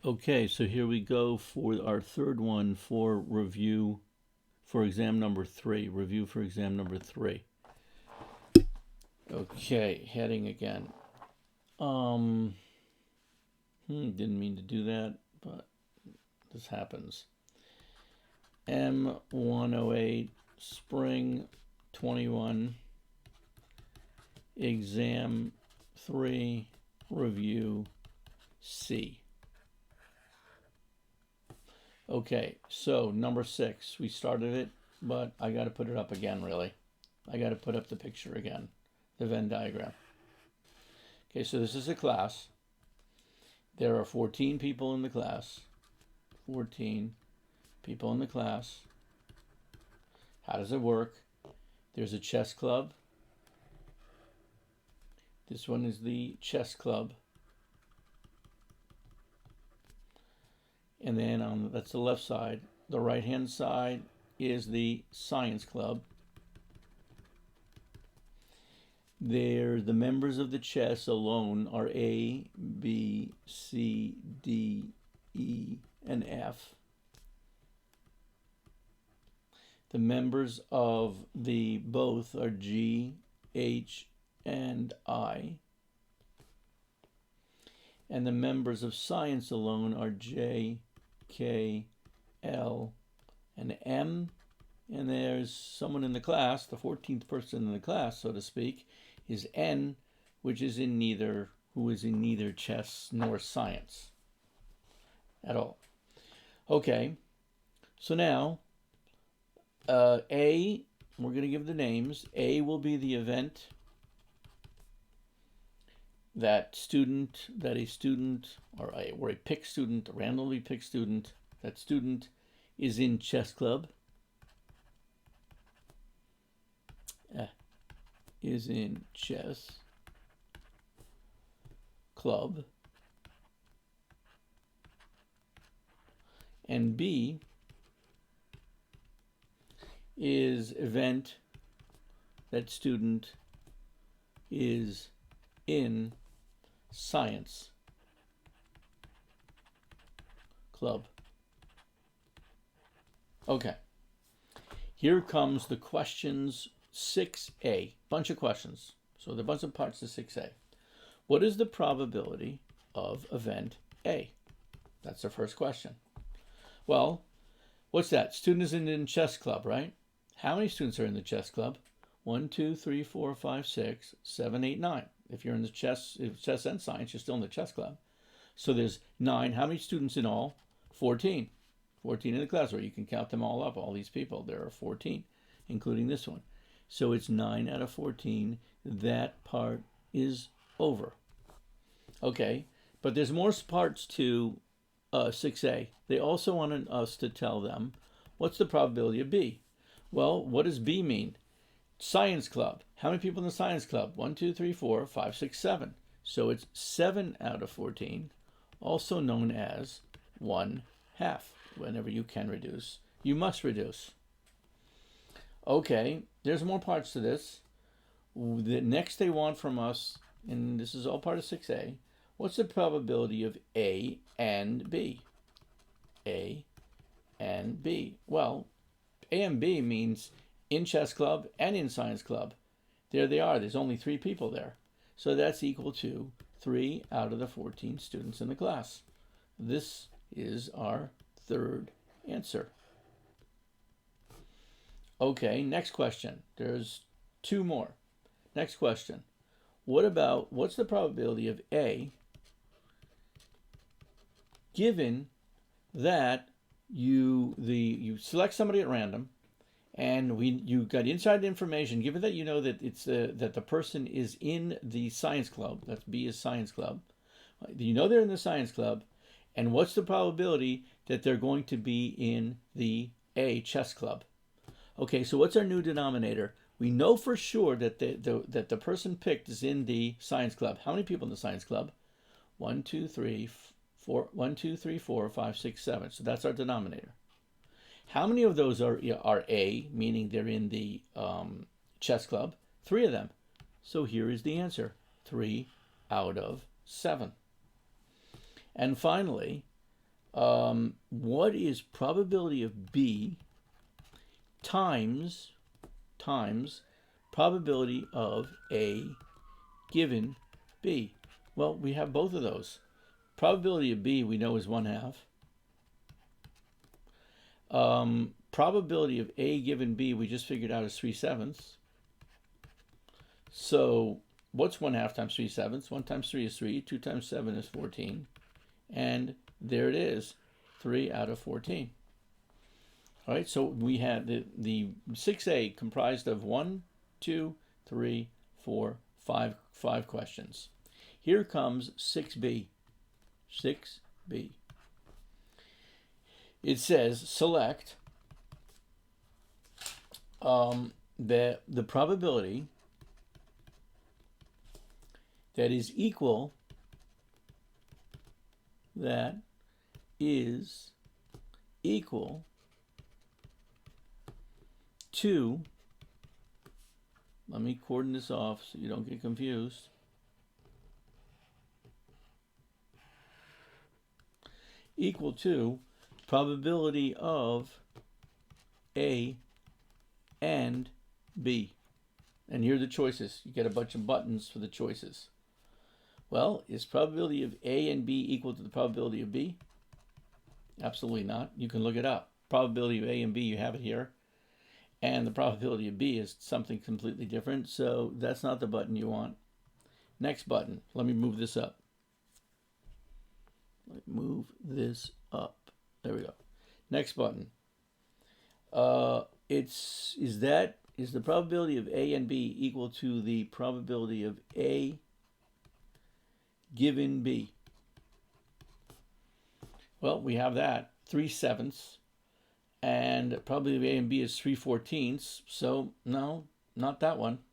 Okay, so here we go for our third one for review for exam number 3. Review for exam number 3. Okay, heading again. Didn't mean to do that, but this happens. M108 Spring 21 Exam 3 Review C. Okay, so number 6, we started it, but I got to put it up again, really. I got to put up the picture again, the Venn diagram. Okay, so this is a class. There are 14 people in the class. 14 people in the class. How does it work? There's a chess club. This one is the chess club. And then that's the left side. The right-hand side is the science club. The members of the chess alone are A, B, C, D, E, and F. The members of the both are G, H, and I. And the members of science alone are J, K, L, and M. And there's someone in the class, the 14th person in the class, so to speak, is N, who is in neither chess nor science at all. Okay, so now A, we're going to give the names. A will be the event that a student or a picked student, a randomly picked student, that student is in chess club. Is in chess club. And B is event that student is in science club. Okay. Here comes the questions 6A. Bunch of questions. So there are a bunch of parts to 6A. What is the probability of event A? That's the first question. Well, what's that? Student is in chess club, right? How many students are in the chess club? 1, 2, 3, 4, 5, 6, 7, 8, 9. If you're in the chess and science, you're still in the chess club. So there's 9. How many students in all? 14. 14 in the class, or you can count them all up, all these people. There are 14, including this one. So it's 9 out of 14. That part is over. Okay, but there's more parts to 6A. They also wanted us to tell them what's the probability of B. Well, what does B mean? Science club. How many people in the science club? 1, 2, 3, 4, 5, 6, 7. So it's 7 out of 14, also known as 1/2. Whenever you can reduce, you must reduce. Okay, there's more parts to this. The next they want from us, and this is all part of 6A, what's the probability of A and B? A and B. Well, A and B means in chess club and in science club. There they are. There's only 3 people there. So that's equal to 3 out of the 14 students in the class. This is our third answer. Okay, next question. There's 2 more. Next question. What's the probability of A given that you select somebody at random and you got inside information, given that you know that it's that the person is in the science club, that's B is science club. You know they're in the science club, and what's the probability that they're going to be in the A chess club? Okay, so what's our new denominator? We know for sure that the person picked is in the science club. How many people in the science club? 1, 2, 3, 4. 1, 2, 3, 4, 5, 6, 7. So that's our denominator. How many of those are A, meaning they're in the chess club? 3 of them. So here is the answer: 3 out of 7. And finally, What is probability of B times probability of A given B? Well, we have both of those. Probability of B we know is 1/2. Probability of A given B we just figured out is 3/7. So what's 1/2 times 3/7? 1 times 3 is 3. 2 times 7 is 14. And there it is, 3 out of 14. All right, so we had the 6A comprised of 1, 2, 3, 4, 5 questions. Here comes 6B. 6B. It says select the probability that is equal to, let me cordon this off so you don't get confused. Equal to probability of A and B. And here are the choices. You get a bunch of buttons for the choices. Well, is probability of A and B equal to the probability of B? Absolutely not. You can look it up. Probability of A and B, you have it here. And the probability of B is something completely different, so that's not the button you want. Next button. Let me move this up. Move this up. There we go. Next button. Is the probability of A and B equal to the probability of A given B? Well, we have that, 3/7, and probability of A and B is 3/14, so no, not that one.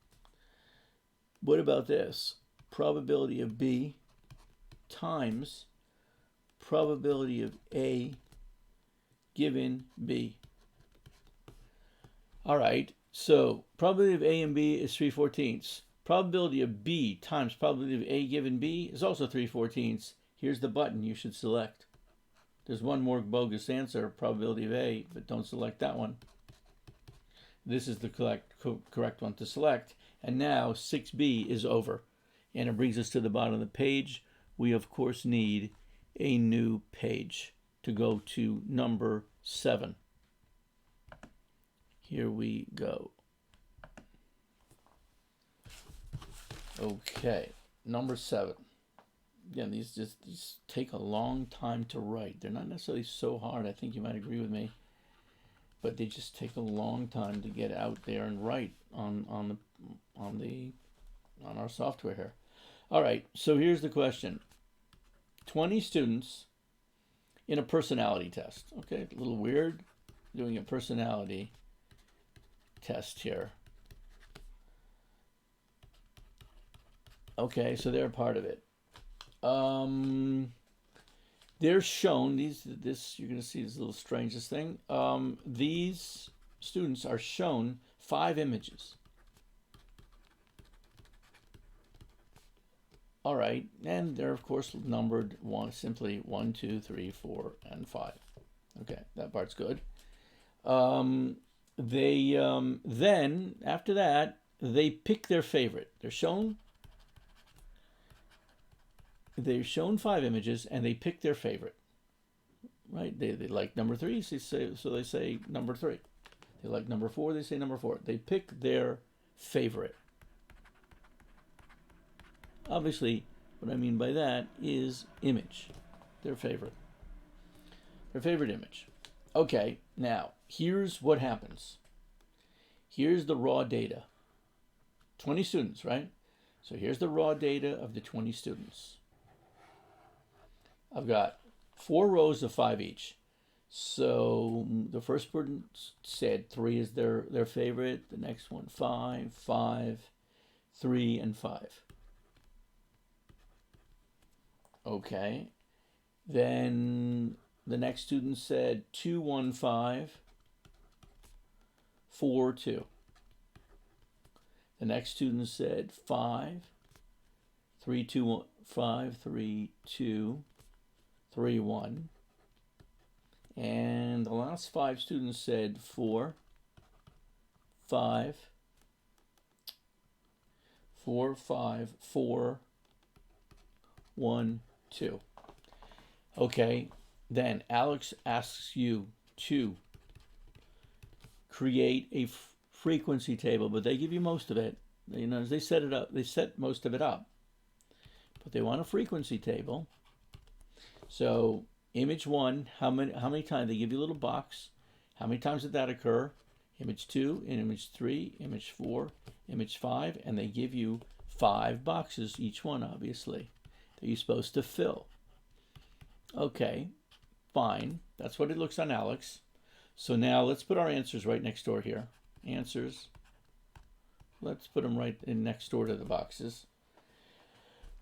What about this? Probability of B times probability of A given B. All right, so probability of A and B is 3/14. Probability of B times probability of A given B is also 3/14. Here's the button you should select. There's one more bogus answer, probability of A, but don't select that one. This is the correct one to select. And now 6B is over. And it brings us to the bottom of the page. We, of course, need a new page to go to number 7. Here we go. Okay, number 7. Again, these take a long time to write. They're not necessarily so hard. I think you might agree with me, but they just take a long time to get out there and write on our software here. All right, so here's the question: 20 students in a personality test. Okay, a little weird, doing a personality test here. Okay, so they're a part of it. They're shown, you're going to see this little strangest thing. These students are shown 5 images. All right, and they're of course numbered simply 1, 2, 3, 4, and 5. Okay, that part's good. Then after that, they pick their favorite. They're shown 5 images, and they pick their favorite. Right? They like number 3, so they say number 3. They like number 4, they say number 4. They pick their favorite. Obviously, what I mean by that is image. Their favorite image. Okay, now, here's what happens. Here's the raw data. 20 students, right? So here's the raw data of the 20 students. I've got 4 rows of 5 each. So the first person said 3 is their favorite. The next one 5, 5, 3, and 5. Okay. Then the next student said 2, 1, 5, 4, 2. The next student said 5, 3, 2, 1, 5, 3, 2, 3, 1. And the last 5 students said 4, 5, 4, 5, 4, 1, 2. Okay, then Alex asks you to create a frequency table, but they give you most of it. You know, they set it up. They set most of it up, but they want a frequency table. So image 1, how many times they give you a little box? How many times did that occur? Image 2, image 3, image 4, image 5, and they give you 5 boxes, each one obviously, that you're supposed to fill. Okay, fine. That's what it looks on Alex. So now let's put our answers right next door here. Answers. Let's put them right in next door to the boxes.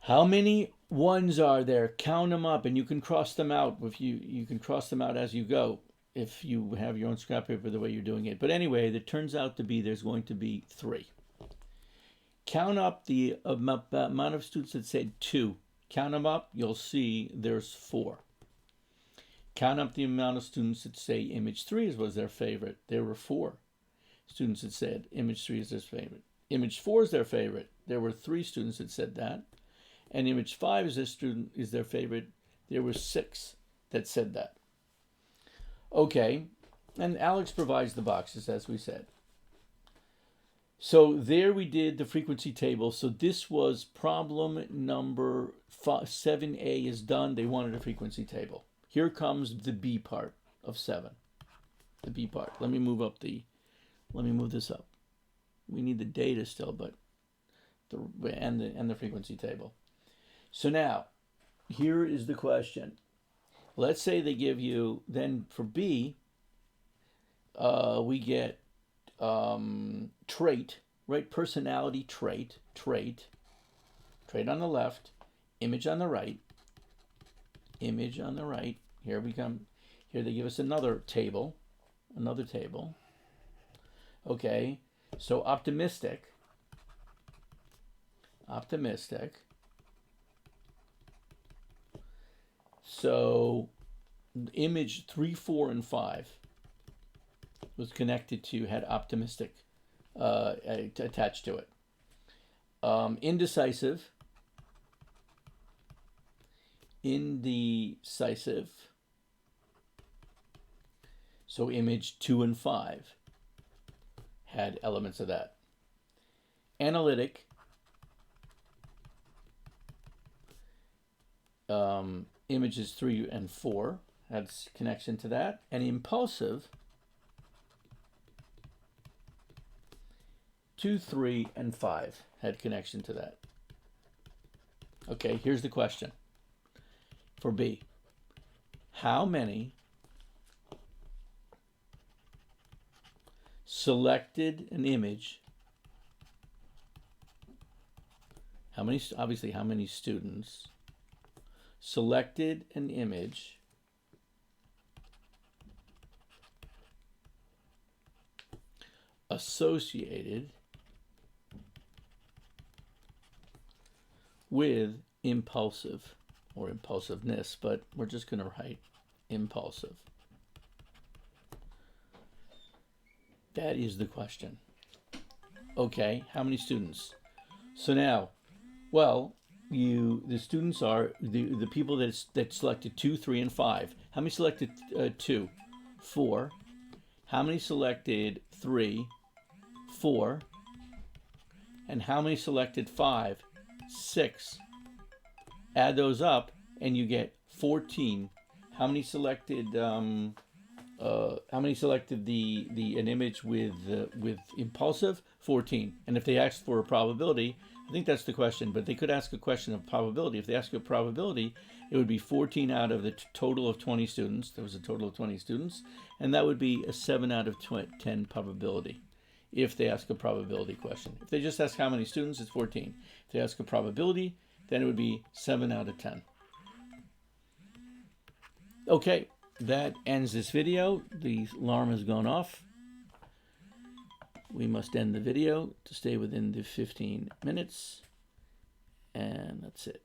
How many ones are there? Count them up, and you can cross them out. If you can cross them out as you go, if you have your own scrap paper the way you're doing it. But anyway, it turns out to be there's going to be 3. Count up the amount of students that said 2. Count them up, you'll see there's 4. Count up the amount of students that say image 3 was their favorite. There were 4 students that said image 3 is their favorite. Image 4 is their favorite. There were 3 students that said that. And image 5 is their favorite. There were 6 that said that. Okay, and Alex provides the boxes, as we said. So there we did the frequency table. So this was problem number 7A is done. They wanted a frequency table. Here comes the B part of 7. The B part. Let me move this up. We need the data still, but the frequency table. So now, here is the question. Let's say they give you, then for B, we get trait, right? Personality trait on the left, image on the right, image on the right. Here they give us another table. Okay, so optimistic. So image 3, 4, and 5 was connected to, had optimistic attached to it. Indecisive. So image 2 and 5 had elements of that. Analytic. Images 3 and 4 had connection to that. And impulsive, 2, 3, and 5 had connection to that. Okay, here's the question for B. How many selected an image? How many students selected an image associated with impulsive or impulsiveness, but we're just going to write impulsive. That is the question. Okay, how many students? So now, well, the students are the people that selected 2, 3, and 5. How many selected 2? 4. How many selected 3? 4. And how many selected 5? 6. Add those up, and you get 14. How many selected? An image with impulsive? 14. And if they asked for a probability, I think that's the question, but they could ask a question of probability. If they ask a probability, it would be 14 out of the total of 20 students. There was a total of 20 students, and that would be a 7 out of 10 probability if they ask a probability question. If they just ask how many students, it's 14. If they ask a probability, then it would be 7 out of 10. Okay, that ends this video. The alarm has gone off. We must end the video to stay within the 15 minutes. And that's it.